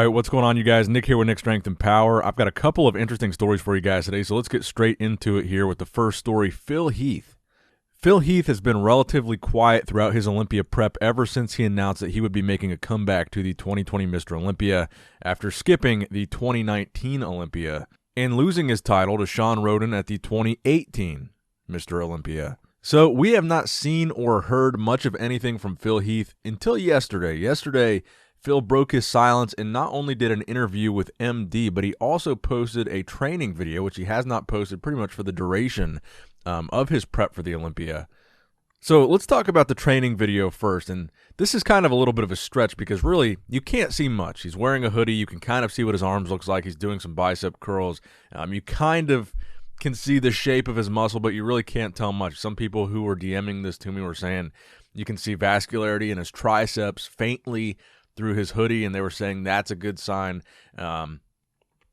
right, what's going on, you guys? Nick here with Nick Strength and Power. I've got a couple of interesting stories for you guys today, so let's get straight into it here with the first story. Phil Heath. Phil Heath has been relatively quiet throughout his Olympia prep ever since he announced that he would be making a comeback to the 2020 Mr. Olympia after skipping the 2019 Olympia and losing his title to Sean Roden at the 2018 Mr. Olympia. So we have not seen or heard much of anything from Phil Heath until yesterday. Yesterday, Phil broke his silence and not only did an interview with MD, but he also posted a training video, which he has not posted pretty much for the duration of his prep for the Olympia. So let's talk about the training video first. And this is kind of a little bit of a stretch because really you can't see much. He's wearing a hoodie. You can kind of see what his arms looks like. He's doing some bicep curls. You kind of can see the shape of his muscle, but you really can't tell much. Some people who were DMing this to me were saying you can see vascularity in his triceps faintly through his hoodie, and they were saying that's a good sign.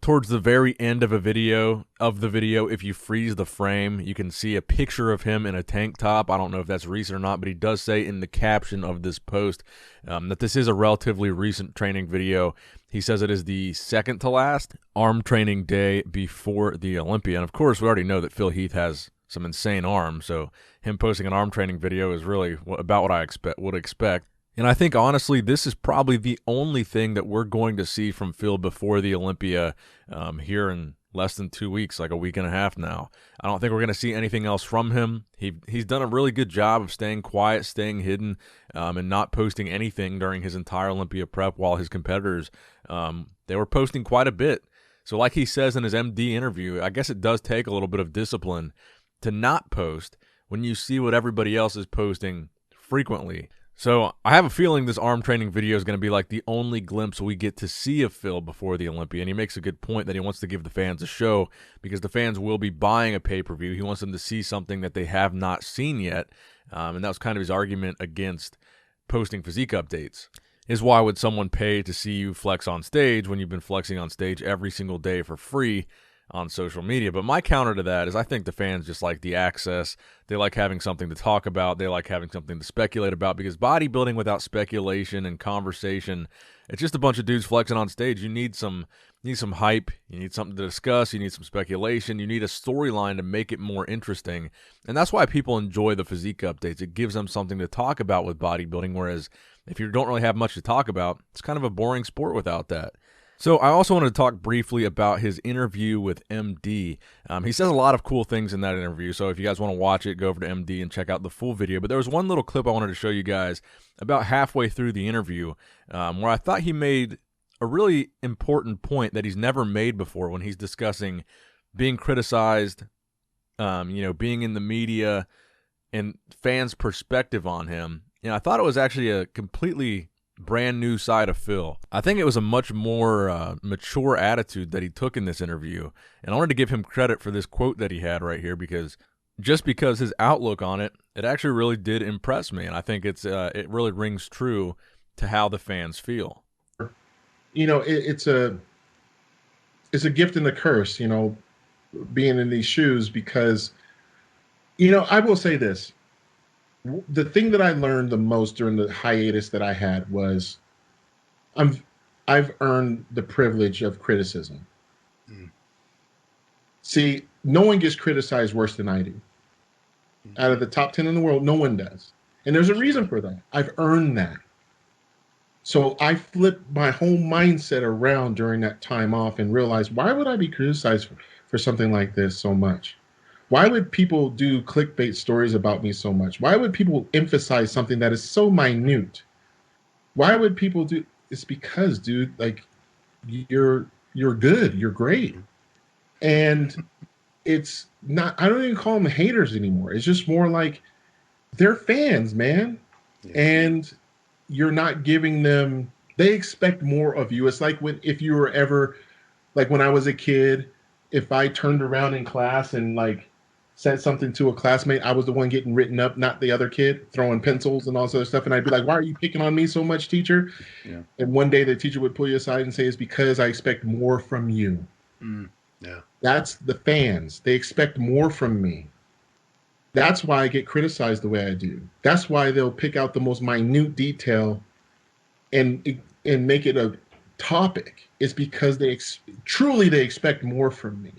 Towards the very end of the video, if you freeze the frame, you can see a picture of him in a tank top. I don't know if that's recent or not, but he does say in the caption of this post that this is a relatively recent training video. He says it is the second to last arm training day before the Olympia. And of course, we already know that Phil Heath has some insane arms, so him posting an arm training video is really about what I would expect. And I think, honestly, this is probably the only thing that we're going to see from Phil before the Olympia here in less than 2 weeks, like a week and a half now. I don't think we're going to see anything else from him. He's done a really good job of staying quiet, staying hidden, and not posting anything during his entire Olympia prep, while his competitors, they were posting quite a bit. So like he says in his MD interview, I guess it does take a little bit of discipline to not post when you see what everybody else is posting frequently. So I have a feeling this arm training video is going to be like the only glimpse we get to see of Phil before the Olympia. And he makes a good point that he wants to give the fans a show because the fans will be buying a pay-per-view. He wants them to see something that they have not seen yet. And that was kind of his argument against posting physique updates. Is why would someone pay to see you flex on stage when you've been flexing on stage every single day for free on social media? But my counter to that is I think the fans just like the access. They like having something to talk about. They like having something to speculate about, because bodybuilding without speculation and conversation, it's just a bunch of dudes flexing on stage. You need some hype. You need something to discuss. You need some speculation. You need a storyline to make it more interesting. And that's why people enjoy the physique updates. It gives them something to talk about with bodybuilding, whereas if you don't really have much to talk about, it's kind of a boring sport without that. So I also wanted to talk briefly about his interview with MD. He says a lot of cool things in that interview, so if you guys want to watch it, go over to MD and check out the full video. But there was one little clip I wanted to show you guys about halfway through the interview where I thought he made a really important point that he's never made before when he's discussing being criticized, being in the media, and fans' perspective on him. I thought it was actually a completely brand new side of Phil. I think it was a much more mature attitude that he took in this interview, and I wanted to give him credit for this quote that he had right here, because his outlook on it actually really did impress me, and I think it really rings true to how the fans feel. It's a gift and a curse, being in these shoes, because I will say this. The thing that I learned the most during the hiatus that I had was I've earned the privilege of criticism. See, no one gets criticized worse than I do. Out of the top 10 in the world, no one does. And there's a reason for that. I've earned that. So I flipped my whole mindset around during that time off and realized, why would I be criticized for something like this so much? Why would people do clickbait stories about me so much? Why would people emphasize something that is so minute? Why would people do? It's because, dude, like you're good, you're great, and it's not. I don't even call them haters anymore. It's just more like they're fans, man, and you're not giving them. They expect more of you. It's like if you were ever, like when I was a kid, if I turned around in class and like said something to a classmate, I was the one getting written up, not the other kid throwing pencils and all this other stuff. And I'd be like, why are you picking on me so much, teacher? Yeah. And one day the teacher would pull you aside and say, it's because I expect more from you. Yeah. That's the fans. They expect more from me. That's why I get criticized the way I do. That's why they'll pick out the most minute detail and make it a topic is because they truly they expect more from me.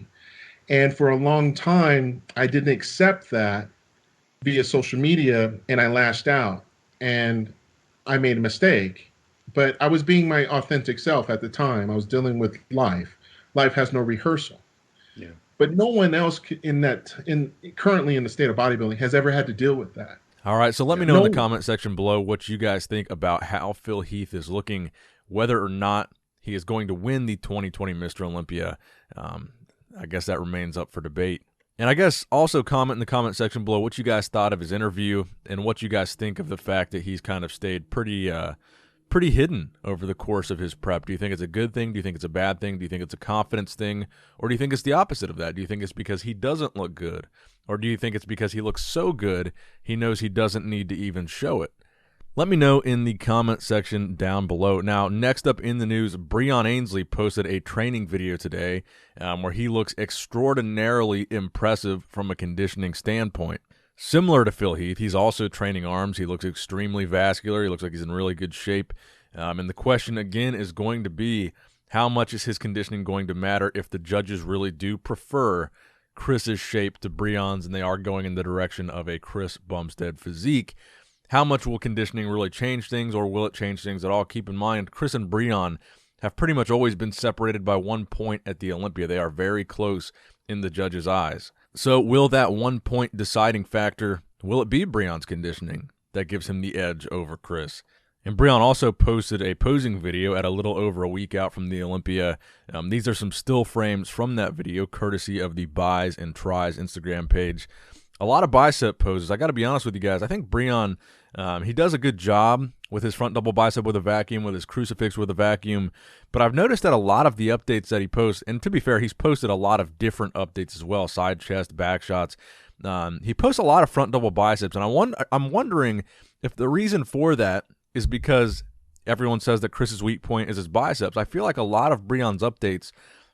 And for a long time, I didn't accept that via social media, and I lashed out, and I made a mistake. But I was being my authentic self at the time. I was dealing with life. Life has no rehearsal. Yeah. But no one else currently in the state of bodybuilding has ever had to deal with that. All right, so let me know in the comment section below what you guys think about how Phil Heath is looking, whether or not he is going to win the 2020 Mr. Olympia. I guess that remains up for debate. And I guess also comment in the comment section below what you guys thought of his interview and what you guys think of the fact that he's kind of stayed pretty hidden over the course of his prep. Do you think it's a good thing? Do you think it's a bad thing? Do you think it's a confidence thing? Or do you think it's the opposite of that? Do you think it's because he doesn't look good? Or do you think it's because he looks so good he knows he doesn't need to even show it? Let me know in the comment section down below. Now, next up in the news, Breon Ansley posted a training video today where he looks extraordinarily impressive from a conditioning standpoint. Similar to Phil Heath, he's also training arms. He looks extremely vascular. He looks like he's in really good shape. And the question, again, is going to be, how much is his conditioning going to matter if the judges really do prefer Chris's shape to Breon's and they are going in the direction of a Chris Bumstead physique? How much will conditioning really change things, or will it change things at all? Keep in mind, Chris and Breon have pretty much always been separated by 1 point at the Olympia. They are very close in the judges' eyes. So will that 1 point deciding factor, will it be Breon's conditioning that gives him the edge over Chris? And Breon also posted a posing video at a little over a week out from the Olympia. These are some still frames from that video, courtesy of the Buys and Tries Instagram page. A lot of bicep poses. I got to be honest with you guys. I think Breon, he does a good job with his front double bicep with a vacuum, with his crucifix with a vacuum. But I've noticed that a lot of the updates that he posts, and to be fair, he's posted a lot of different updates as well, side chest, back shots. He posts a lot of front double biceps, and I'm wondering if the reason for that is because everyone says that Chris's weak point is his biceps. I feel like a lot of Breon's updates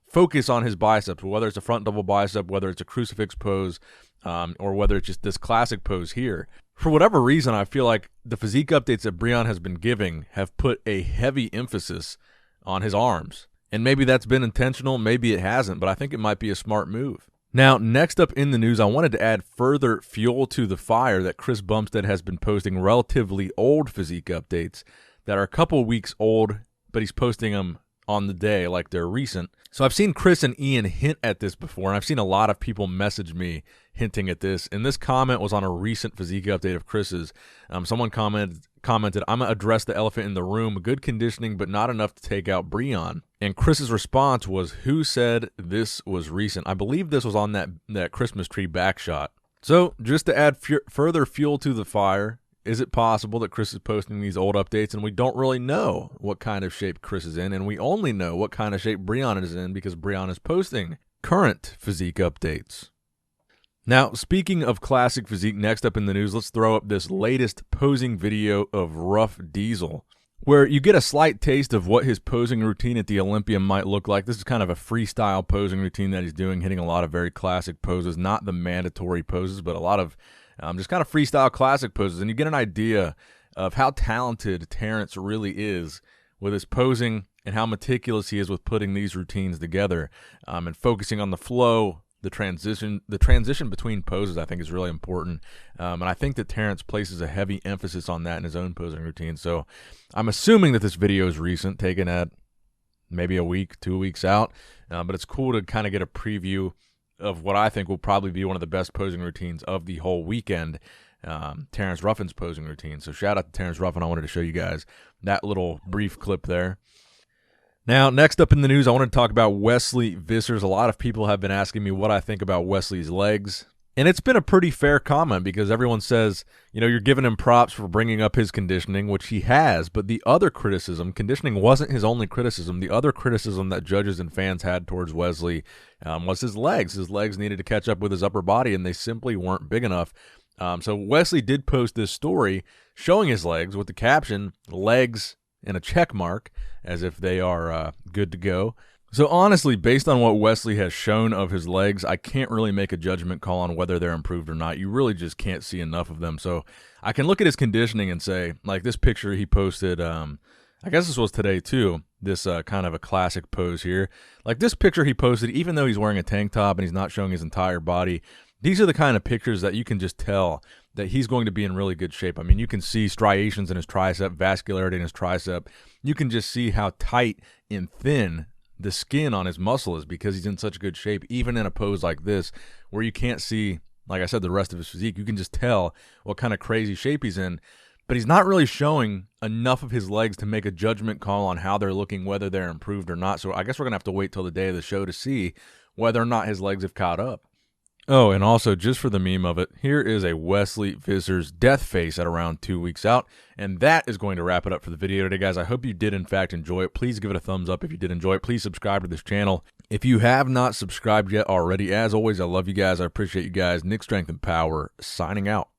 focus on his biceps, whether it's a front double bicep, whether it's a crucifix pose, or whether it's just this classic pose here. For whatever reason, I feel like the physique updates that Breon has been giving have put a heavy emphasis on his arms. And maybe that's been intentional, maybe it hasn't, but I think it might be a smart move. Now, next up in the news, I wanted to add further fuel to the fire that Chris Bumstead has been posting relatively old physique updates that are a couple weeks old, but he's posting them on the day like they're recent. So I've seen Chris and Ian hint at this before, and I've seen a lot of people message me hinting at this. And this comment was on a recent physique update of Chris's. Someone commented, I'm going to address the elephant in the room. Good conditioning, but not enough to take out Breon. And Chris's response was, who said this was recent? I believe this was on that Christmas tree back shot. So just to add further fuel to the fire, is it possible that Chris is posting these old updates and we don't really know what kind of shape Chris is in, and we only know what kind of shape Breon is in because Breon is posting current physique updates? Now, speaking of classic physique, next up in the news, let's throw up this latest posing video of Ruff Diesel, where you get a slight taste of what his posing routine at the Olympia might look like. This is kind of a freestyle posing routine that he's doing, hitting a lot of very classic poses, not the mandatory poses, but a lot of just kind of freestyle classic poses. And you get an idea of how talented Terrence really is with his posing and how meticulous he is with putting these routines together, and focusing on the flow, the transition between poses. I think is really important. And I think that Terrence places a heavy emphasis on that in his own posing routine. So I'm assuming that this video is recent, taken at maybe a week, 2 weeks out. But it's cool to kind of get a preview of what I think will probably be one of the best posing routines of the whole weekend, Terrence Ruffin's posing routine. So shout out to Terrence Ruffin. I wanted to show you guys that little brief clip there. Now, next up in the news, I want to talk about Wesley Vissers. A lot of people have been asking me what I think about Wesley's legs. And it's been a pretty fair comment because everyone says, you know, you're giving him props for bringing up his conditioning, which he has. But the other criticism, conditioning wasn't his only criticism. The other criticism that judges and fans had towards Wesley was his legs. His legs needed to catch up with his upper body, and they simply weren't big enough. So Wesley did post this story showing his legs with the caption, legs and a check mark, as if they are good to go. So honestly, based on what Wesley has shown of his legs, I can't really make a judgment call on whether they're improved or not. You really just can't see enough of them. So I can look at his conditioning and say, like this picture he posted, I guess this was today too, this kind of a classic pose here. Like this picture he posted, even though he's wearing a tank top and he's not showing his entire body, these are the kind of pictures that you can just tell that he's going to be in really good shape. I mean, you can see striations in his tricep, vascularity in his tricep. You can just see how tight and thin the skin on his muscle is because he's in such good shape, even in a pose like this where you can't see, like I said, the rest of his physique. You can just tell what kind of crazy shape he's in. But he's not really showing enough of his legs to make a judgment call on how they're looking, whether they're improved or not. So I guess we're going to have to wait till the day of the show to see whether or not his legs have caught up. Oh, and also, just for the meme of it, here is a Wesley Vissers death face at around 2 weeks out. And that is going to wrap it up for the video today, guys. I hope you did, in fact, enjoy it. Please give it a thumbs up if you did enjoy it. Please subscribe to this channel. If you have not subscribed yet already, as always, I love you guys. I appreciate you guys. Nick Strength and Power, signing out.